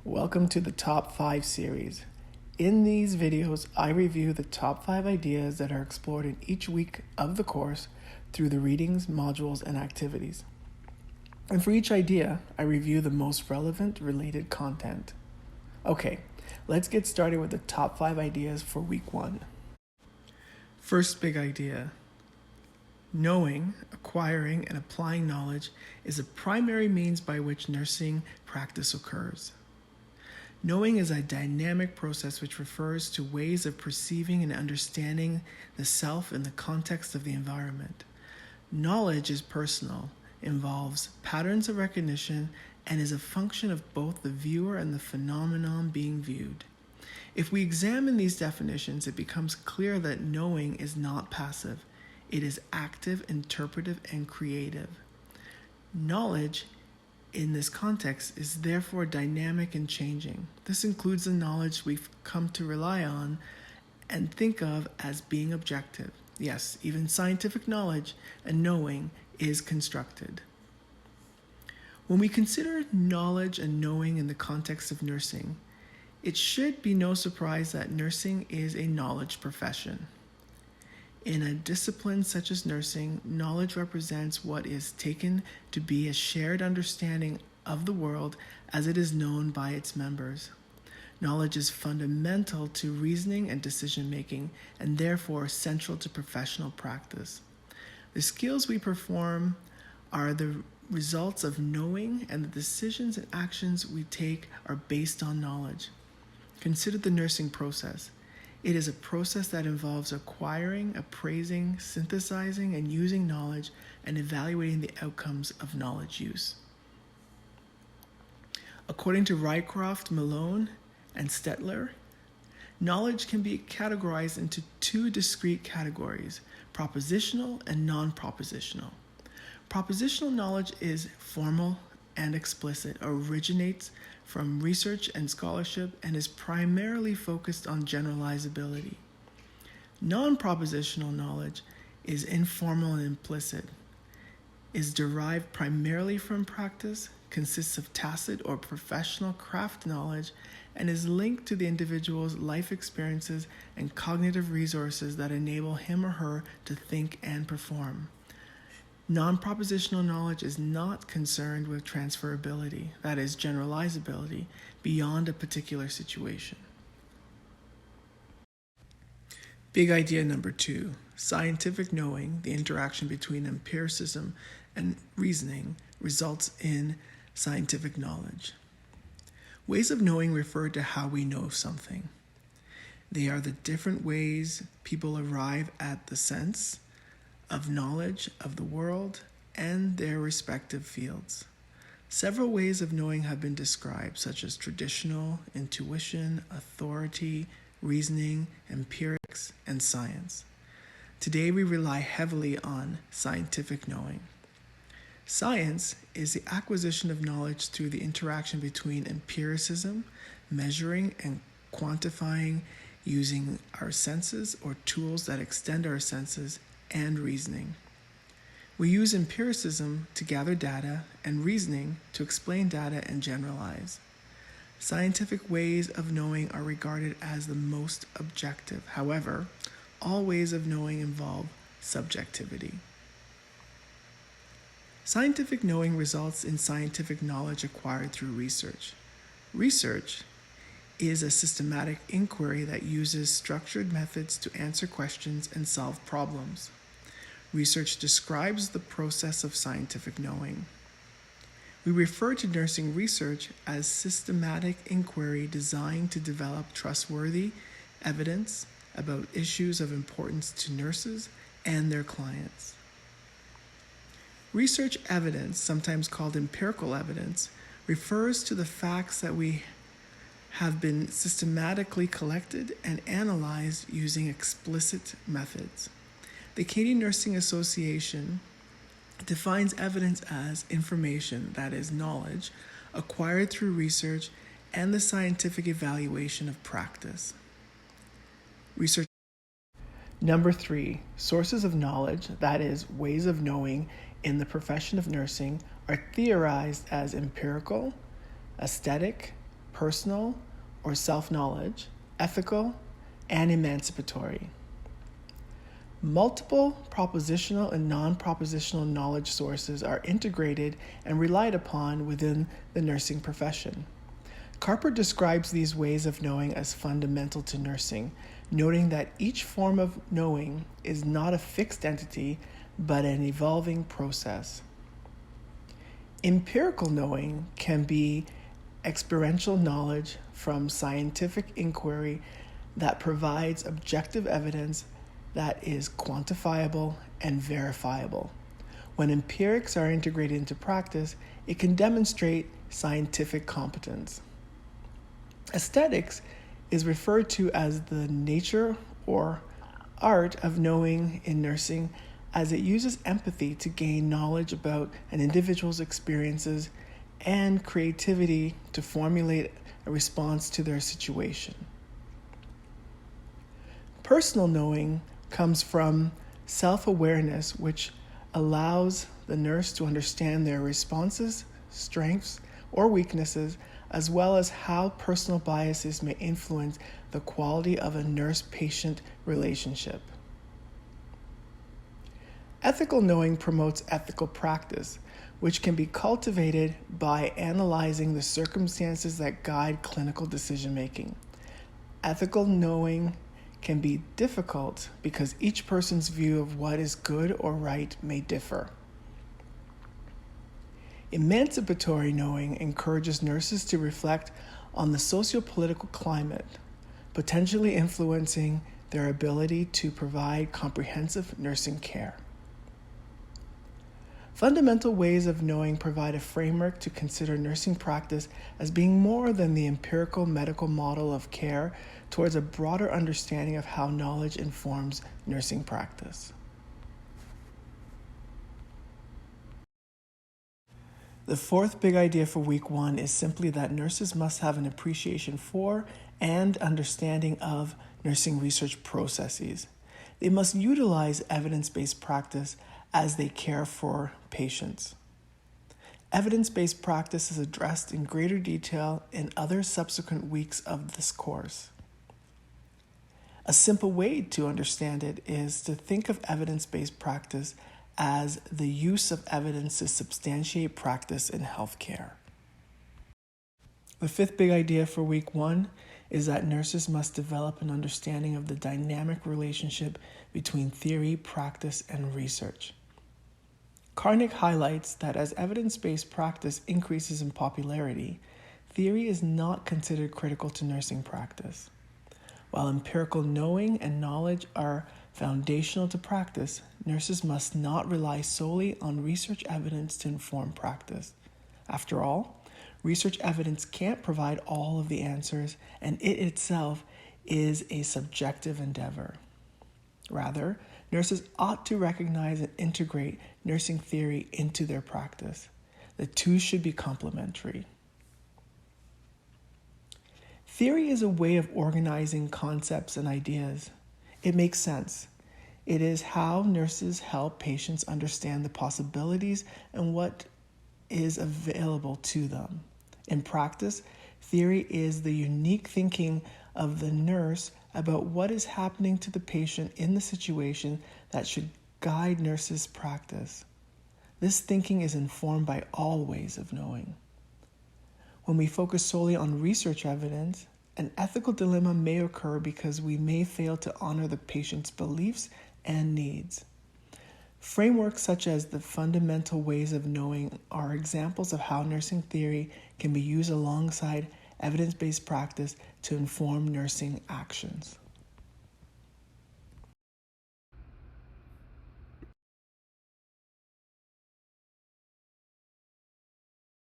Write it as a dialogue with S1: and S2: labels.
S1: Welcome to the Top 5 series. In these videos, I review the top 5 ideas that are explored in each week of the course through the readings, modules, and activities. And for each idea, I review the most relevant related content. Okay, let's get started with the top 5 ideas for week 1. First big idea. Knowing, acquiring, and applying knowledge is a primary means by which nursing practice occurs. Knowing is a dynamic process which refers to ways of perceiving and understanding the self in the context of the environment. Knowledge is personal, involves patterns of recognition, and is a function of both the viewer and the phenomenon being viewed. If we examine these definitions, it becomes clear that knowing is not passive. It is active, interpretive, and creative. Knowledge in this context is therefore dynamic and changing. This includes the knowledge we've come to rely on and think of as being objective. Yes, even scientific knowledge and knowing is constructed. When we consider knowledge and knowing in the context of nursing, it should be no surprise that nursing is a knowledge profession. In a discipline such as nursing, knowledge represents what is taken to be a shared understanding of the world as it is known by its members. Knowledge is fundamental to reasoning and decision-making, and therefore central to professional practice. The skills we perform are the results of knowing, and the decisions and actions we take are based on knowledge. Consider the nursing process. It is a process that involves acquiring, appraising, synthesizing, and using knowledge and evaluating the outcomes of knowledge use. According to Rycroft, Malone, and Stetler, knowledge can be categorized into 2 discrete categories, propositional and non-propositional. Propositional knowledge is formal and explicit, originates from research and scholarship, and is primarily focused on generalizability. Non-propositional knowledge is informal and implicit, is derived primarily from practice, consists of tacit or professional craft knowledge, and is linked to the individual's life experiences and cognitive resources that enable him or her to think and perform. Non-propositional knowledge is not concerned with transferability, that is, generalizability, beyond a particular situation. Big idea number 2, scientific knowing, the interaction between empiricism and reasoning, results in scientific knowledge. Ways of knowing refer to how we know something. They are the different ways people arrive at the sense of knowledge of the world and their respective fields. Several ways of knowing have been described, such as traditional, intuition, authority, reasoning, empirics, and science. Today we rely heavily on scientific knowing. Science is the acquisition of knowledge through the interaction between empiricism, measuring and quantifying using our senses or tools that extend our senses, and reasoning. We use empiricism to gather data and reasoning to explain data and generalize. Scientific ways of knowing are regarded as the most objective. However, all ways of knowing involve subjectivity. Scientific knowing results in scientific knowledge acquired through research. Research is a systematic inquiry that uses structured methods to answer questions and solve problems. Research describes the process of scientific knowing. We refer to nursing research as systematic inquiry designed to develop trustworthy evidence about issues of importance to nurses and their clients. Research evidence, sometimes called empirical evidence, refers to the facts that we have been systematically collected and analyzed using explicit methods. The Canadian Nursing Association defines evidence as information, that is, knowledge, acquired through research and the scientific evaluation of practice. Research. Number 3, sources of knowledge, that is, ways of knowing in the profession of nursing, are theorized as empirical, aesthetic, personal or self-knowledge, ethical, and emancipatory. Multiple propositional and non-propositional knowledge sources are integrated and relied upon within the nursing profession. Carper describes these ways of knowing as fundamental to nursing, noting that each form of knowing is not a fixed entity, but an evolving process. Empirical knowing can be experiential knowledge from scientific inquiry that provides objective evidence that is quantifiable and verifiable. When empirics are integrated into practice, it can demonstrate scientific competence. Aesthetics is referred to as the nature or art of knowing in nursing, as it uses empathy to gain knowledge about an individual's experiences and creativity to formulate a response to their situation. Personal knowing comes from self-awareness, which allows the nurse to understand their responses, strengths, or weaknesses, as well as how personal biases may influence the quality of a nurse-patient relationship. Ethical knowing promotes ethical practice, which can be cultivated by analyzing the circumstances that guide clinical decision-making. Ethical knowing can be difficult because each person's view of what is good or right may differ. Emancipatory knowing encourages nurses to reflect on the socio-political climate, potentially influencing their ability to provide comprehensive nursing care. Fundamental ways of knowing provide a framework to consider nursing practice as being more than the empirical medical model of care towards a broader understanding of how knowledge informs nursing practice. The fourth big idea for week 1 is simply that nurses must have an appreciation for and understanding of nursing research processes. They must utilize evidence-based practice as they care for patients. Evidence-based practice is addressed in greater detail in other subsequent weeks of this course. A simple way to understand it is to think of evidence-based practice as the use of evidence to substantiate practice in healthcare. The fifth big idea for week 1 is that nurses must develop an understanding of the dynamic relationship between theory, practice, and research. Karnick highlights that as evidence-based practice increases in popularity, theory is not considered critical to nursing practice. While empirical knowing and knowledge are foundational to practice, nurses must not rely solely on research evidence to inform practice. After all, research evidence can't provide all of the answers, and it itself is a subjective endeavor. Rather, nurses ought to recognize and integrate nursing theory into their practice. The two should be complementary. Theory is a way of organizing concepts and ideas. It makes sense. It is how nurses help patients understand the possibilities and what is available to them. In practice, theory is the unique thinking of the nurse about what is happening to the patient in the situation that should guide nurses' practice. This thinking is informed by all ways of knowing. When we focus solely on research evidence, an ethical dilemma may occur because we may fail to honor the patient's beliefs and needs. Frameworks such as the fundamental ways of knowing are examples of how nursing theory can be used alongside evidence-based practice to inform nursing actions.